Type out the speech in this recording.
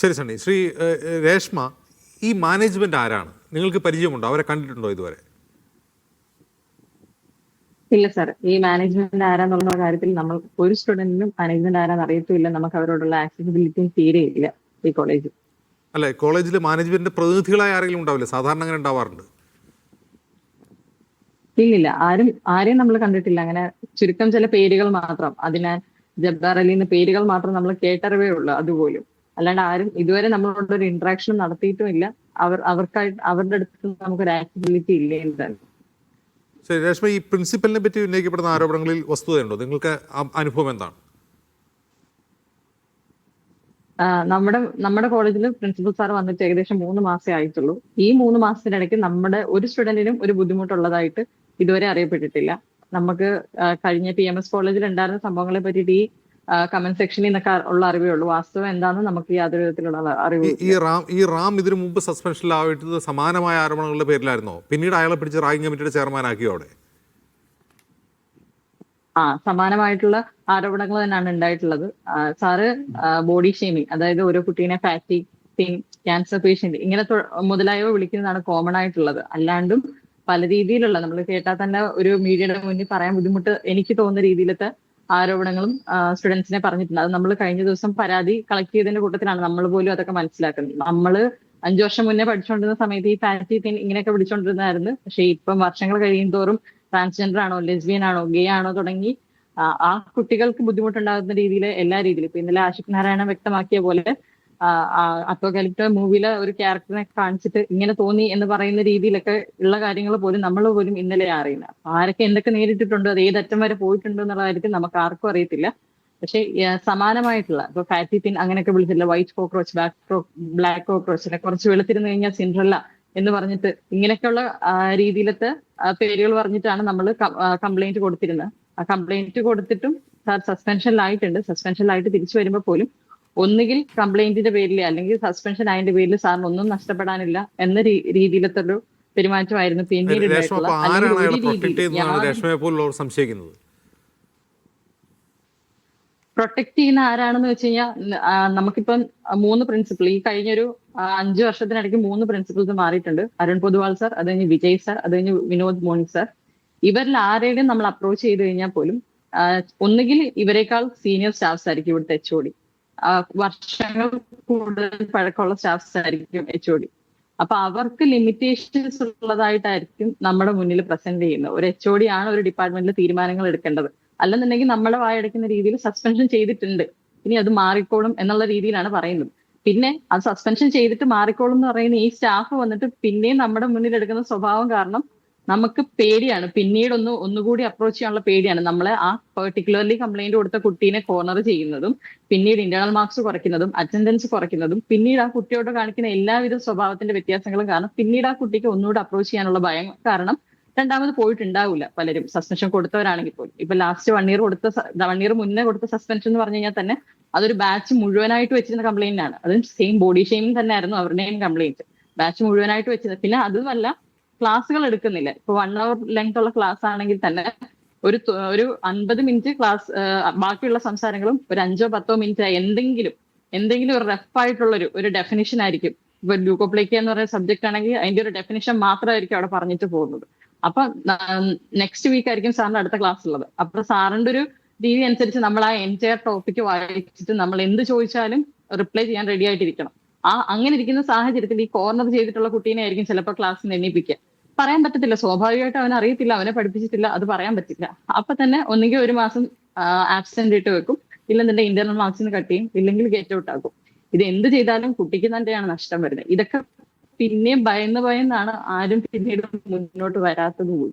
ശരി സണ്ണി. ശ്രീ രേഷ്മ, ഈ മാനേജ്മെന്റ് ആരാണ്? നിങ്ങൾക്ക് പരിചയമുണ്ടോ? അവരെ കണ്ടിട്ടുണ്ടോ ഇതുവരെ? ഇല്ല സാർ, ഈ മാനേജ്മെന്റ് ആരാന്നുള്ള കാര്യത്തിൽ നമ്മൾ ഒരു സ്റ്റുഡന്റിനും മാനേജ്മെന്റ് ആരാന്ന് അറിയത്തില്ല. നമുക്ക് അവരോടുള്ള ആക്സസിബിലിറ്റിയും തീരെ ഇല്ല ഈ കോളേജിൽ. അല്ലെ, കോളേജിൽ മാനേജ്മെന്റിന്റെ പ്രതിനിധികളായ ആരെങ്കിലും ഉണ്ടാവില്ല? സാധാരണ അങ്ങനെ ഉണ്ടാവാറുണ്ട്. ഇല്ലില്ല, ആരെയും നമ്മൾ കണ്ടിട്ടില്ല. അങ്ങനെ ചുരുക്കം ചില പേരുകൾ മാത്രം, അതിനാൽ ജബ്ബാർ അലി എന്ന പേരുകൾ മാത്രം നമ്മൾ കേട്ടറിവേ ഉള്ളൂ. അതുപോലും അല്ലാണ്ട് ആരും ഇതുവരെ നമ്മളോട് ഒരു ഇന്ററാക്ഷൻ നടത്തിയിട്ടും ഇല്ല. അവർക്കായിട്ട് അവരുടെ അടുത്ത് നമുക്കൊരു ആക്സസിബിലിറ്റി ഇല്ലേ തന്നെ. ശരി രേഷ്മ, ഈ പ്രിൻസിപ്പലിനെ പറ്റി ഉന്നയിക്കപ്പെടുന്ന ആരോപണങ്ങളിൽ വസ്തുതയുണ്ടോ? നിങ്ങൾക്ക് അനുഭവം എന്താണ്? നമ്മുടെ കോളേജിൽ പ്രിൻസിപ്പൽ സാർ വന്നിട്ട് ഏകദേശം 3 മാസേ ആയിട്ടുള്ളൂ. ഈ 3 മാസത്തിനിടയ്ക്ക് നമ്മുടെ ഒരു സ്റ്റുഡന്റിനും ഒരു ബുദ്ധിമുട്ടുള്ളതായിട്ട് ഇതുവരെ അറിയപ്പെട്ടിട്ടില്ല. നമുക്ക് കഴിഞ്ഞ PMS കോളേജിൽ ഉണ്ടായിരുന്ന സംഭവങ്ങളെ പറ്റിയിട്ട് ഈ കമന്റ് സെക്ഷനിൽ നിന്നൊക്കെ ഉള്ള അറിവേ ഉള്ളൂ. വാസ്തവം എന്താണെന്ന് നമുക്ക് യാതൊരു വിധത്തിലുള്ള അറിവ്. ഈ റാം ഇതിനു മുമ്പ് സസ്പെൻഷനിലായിട്ട് സമാനമായ ആരോപണങ്ങളുടെ പേരിലായിരുന്നോ? പിന്നീട് അയാളെ പിടിച്ച് റാഗിംഗ് കമ്മിറ്റിയുടെ ചെയർമാനാക്കിയോ അവിടെ? സമാനമായിട്ടുള്ള ആരോപണങ്ങൾ തന്നെയാണ് ഉണ്ടായിട്ടുള്ളത്. സാറ് ബോഡി ഷെയ്മിങ്, അതായത് ഓരോ കുട്ടീനെ ഫാറ്റി, തിൻ, ക്യാൻസർ പേഷ്യന്റ് ഇങ്ങനെ മുതലായവ വിളിക്കുന്നതാണ് കോമൺ ആയിട്ടുള്ളത്. അല്ലാണ്ടും പല രീതിയിലുള്ള, നമ്മൾ കേട്ടാൽ തന്നെ ഒരു മീഡിയയുടെ മുന്നിൽ പറയാൻ ബുദ്ധിമുട്ട് എനിക്ക് തോന്നുന്ന രീതിയിലത്തെ ആരോപണങ്ങളും സ്റ്റുഡൻസിനെ പറഞ്ഞിട്ടുണ്ട്. അത് നമ്മൾ കഴിഞ്ഞ ദിവസം പരാതി കളക്ട് ചെയ്തതിന്റെ കൂട്ടത്തിലാണ് നമ്മൾ പോലും അതൊക്കെ മനസ്സിലാക്കുന്നത്. നമ്മള് 5 വർഷം മുന്നേ പഠിച്ചുകൊണ്ടിരുന്ന സമയത്ത് ഈ ഫാറ്റി തിൻ ഇങ്ങനെയൊക്കെ വിളിച്ചുകൊണ്ടിരുന്നായിരുന്നു. പക്ഷെ ഇപ്പം വർഷങ്ങൾ കഴിയും തോറും ട്രാൻസ്ജെൻഡർ ആണോ, ലെസ്ബിയൻ ആണോ, ഗേ ആണോ തുടങ്ങി ആ കുട്ടികൾക്ക് ബുദ്ധിമുട്ടുണ്ടാകുന്ന രീതിയിൽ എല്ലാ രീതിയിലും ഇപ്പൊ ഇന്നലെ ആഷിഖ് നാരായണൻ വ്യക്തമാക്കിയ പോലെ അപ്പോകലിപ്റ്റോ മൂവിയിലെ ഒരു ക്യാരക്ടറിനെ കാണിച്ചിട്ട് ഇങ്ങനെ തോന്നി എന്ന് പറയുന്ന രീതിയിലൊക്കെ ഉള്ള കാര്യങ്ങൾ പോലും നമ്മൾ പോലും ഇന്നലെ അറിയുന്നത്. ആരൊക്കെ എന്തൊക്കെ നേരിട്ടിട്ടുണ്ടോ, അത് ഏതറ്റം വരെ പോയിട്ടുണ്ടോ എന്നുള്ള കാര്യത്തിൽ നമുക്ക് ആർക്കും അറിയത്തില്ല. പക്ഷെ സമാനമായിട്ടുള്ള ഇപ്പൊ ഫാറ്റി തിൻ അങ്ങനെയൊക്കെ വിളിച്ചില്ല, വൈറ്റ് കോക്രോച്ച്, ബ്ലാക്ക് കോക്രോച്ചിനെ കുറച്ച് വെളുത്തിരുന്ന് കഴിഞ്ഞാൽ സിൻഡ്രല്ല എന്ന് പറഞ്ഞിട്ട് ഇങ്ങനെയൊക്കെയുള്ള രീതിയിലത്തെ പേരുകൾ പറഞ്ഞിട്ടാണ് നമ്മൾ കംപ്ലൈന്റ് കൊടുത്തിരുന്നത്. ആ കംപ്ലൈന്റ് കൊടുത്തിട്ടും സാർ സസ്പെൻഷനിലായിട്ടുണ്ട്. സസ്പെൻഷനിലായിട്ട് തിരിച്ചു വരുമ്പോൾ പോലും ഒന്നുകിൽ കംപ്ലൈന്റിന്റെ പേരിൽ അല്ലെങ്കിൽ സസ്പെൻഷൻ ആയതിന്റെ പേരിൽ സാറിന് ഒന്നും നഷ്ടപ്പെടാനില്ല എന്ന രീതിയിലത്തെ ഒരു പെരുമാറ്റമായിരുന്നു പിന്നീട് പ്രൊട്ടക്ട് ചെയ്യുന്ന ആരാണെന്ന് വെച്ച് കഴിഞ്ഞാൽ നമുക്കിപ്പം 3 പ്രിൻസിപ്പൾ ഈ കഴിഞ്ഞൊരു 5 വർഷത്തിനിടയ്ക്ക് 3 പ്രിൻസിപ്പൽസ് മാറിയിട്ടുണ്ട്. അരുൺ പൊതുവാൾ സാർ, അത് കഴിഞ്ഞ് വിജയ് സാർ, അത് കഴിഞ്ഞ് വിനോദ് മോണി സാർ. ഇവരിൽ ആരെയും നമ്മൾ അപ്രോച്ച് ചെയ്ത് കഴിഞ്ഞാൽ പോലും ഒന്നുകിൽ ഇവരെക്കാൾ സീനിയർ സ്റ്റാഫ്സ് ആയിരിക്കും ഇവിടുത്തെ HOD, വർഷങ്ങൾ കൂടുതൽ പഴക്കമുള്ള സ്റ്റാഫ്സ് ആയിരിക്കും HOD. അപ്പൊ അവർക്ക് ലിമിറ്റേഷൻസ് ഉള്ളതായിട്ടായിരിക്കും നമ്മുടെ മുന്നിൽ പ്രസന്റ് ചെയ്യുന്നത്. ഒരു HOD ആണ് ഒരു ഡിപ്പാർട്ട്മെന്റിൽ തീരുമാനങ്ങൾ എടുക്കേണ്ടത്. അല്ലെന്നുണ്ടെങ്കിൽ നമ്മളെ വായടക്കുന്ന രീതിയിൽ സസ്പെൻഷൻ ചെയ്തിട്ടുണ്ട്, ഇനി അത് മാറിക്കോളും എന്നുള്ള രീതിയിലാണ് പറയുന്നത്. പിന്നെ അത് സസ്പെൻഷൻ ചെയ്തിട്ട് മാറിക്കോളും എന്ന് പറയുന്ന ഈ സ്റ്റാഫ് വന്നിട്ട് പിന്നെയും നമ്മുടെ മുന്നിൽ എടുക്കുന്ന സ്വഭാവം കാരണം നമുക്ക് പേടിയാണ്. പിന്നീട് ഒന്നുകൂടി അപ്രോച്ച് ചെയ്യാനുള്ള പേടിയാണ്. നമ്മളെ ആ പെർട്ടിക്കുലർലി കംപ്ലൈന്റ് കൊടുത്ത കുട്ടീനെ കോർണർ ചെയ്യുന്നതും പിന്നീട് ഇന്റേണൽ മാർക്സ് കുറയ്ക്കുന്നതും അറ്റൻഡൻസ് കുറയ്ക്കുന്നതും പിന്നീട് ആ കുട്ടിയോട് കാണിക്കുന്ന എല്ലാവിധ സ്വഭാവത്തിന്റെ വ്യത്യാസങ്ങളും കാരണം പിന്നീട് ആ കുട്ടിക്ക് ഒന്നുകൂടി അപ്രോച്ച് ചെയ്യാനുള്ള ഭയം കാരണം രണ്ടാമത് പോയിട്ടുണ്ടാവില്ല പലരും, സസ്പെൻഷൻ കൊടുത്തവരാണെങ്കിൽ പോലും. ഇപ്പൊ ലാസ്റ്റ് 1 ഇയർ മുന്നേ കൊടുത്ത സസ്പെൻഷൻ എന്ന് പറഞ്ഞു കഴിഞ്ഞാൽ തന്നെ അതൊരു ബാച്ച് മുഴുവനായിട്ട് വെച്ചിരുന്ന കംപ്ലൈന്റ് ആണ്. അതും സെയിം ബോഡി ഷെയിമിങ് തന്നെ ആയിരുന്നു അവരുടെയും കംപ്ലൈന്റ്. ബാച്ച് മുഴുവനായിട്ട് വെച്ചത്. പിന്നെ അതുമല്ല, ക്ലാസ്സുകൾ എടുക്കുന്നില്ല. ഇപ്പൊ 1 hour ലെങ്ത് ഉള്ള ക്ലാസ് ആണെങ്കിൽ തന്നെ ഒരു 50 മിനിറ്റ് ക്ലാസ്, ബാക്കിയുള്ള സംസാരങ്ങളും ഒരു 5-10 മിനിറ്റ് എന്തെങ്കിലും ഒരു റഫായിട്ടുള്ള ഒരു ഡെഫിനിഷൻ ആയിരിക്കും. ഇപ്പൊ ല്യൂക്കോപ്ലേക്കിയ എന്ന് പറയുന്ന സബ്ജക്ട് ആണെങ്കിൽ അതിന്റെ ഒരു ഡെഫിനിഷൻ മാത്രമായിരിക്കും അവിടെ പറഞ്ഞിട്ട് പോകുന്നത്. അപ്പൊ നെക്സ്റ്റ് വീക്ക് ആയിരിക്കും സാറിന്റെ അടുത്ത ക്ലാസ് ഉള്ളത്. അപ്പൊ സാറിന്റെ ഒരു രീതി അനുസരിച്ച് നമ്മൾ ആ എൻറ്റയർ ടോപ്പിക്ക് വായിച്ചിട്ട് നമ്മൾ എന്ത് ചോദിച്ചാലും റിപ്ലൈ ചെയ്യാൻ റെഡി ആയിട്ടിരിക്കണം. അങ്ങനെ ഇരിക്കുന്ന സാഹചര്യത്തിൽ ഈ കോർണർ ചെയ്തിട്ടുള്ള കുട്ടീനെ ആയിരിക്കും ചിലപ്പോൾ ക്ലാസ്സിൽ എണ്ണിപ്പിക്കുക. പറയാൻ പറ്റത്തില്ല, സ്വാഭാവികമായിട്ട് അവനെ അറിയത്തില്ല, അവനെ പഠിപ്പിച്ചിട്ടില്ല, അത് പറയാൻ പറ്റില്ല. അപ്പൊ തന്നെ ഒന്നുകിൽ 1 മാസം ആബ്സെന്റ് ഇട്ട് വെക്കും, ഇല്ലെന്നുണ്ടെങ്കിൽ ഇന്റർണൽ മാർക്സിന് കട്ട് ചെയ്യും, ഇല്ലെങ്കിൽ ഗെറ്റ് ഔട്ട് ആക്കും. ഇത് എന്ത് ചെയ്താലും കുട്ടിക്ക് തന്നെയാണ് നഷ്ടം വരുന്നത്. ഇതൊക്കെ പിന്നെയും ഭയന്നാണ് ആരും പിന്നീട് മുന്നോട്ട് വരാത്തത് കൂടി.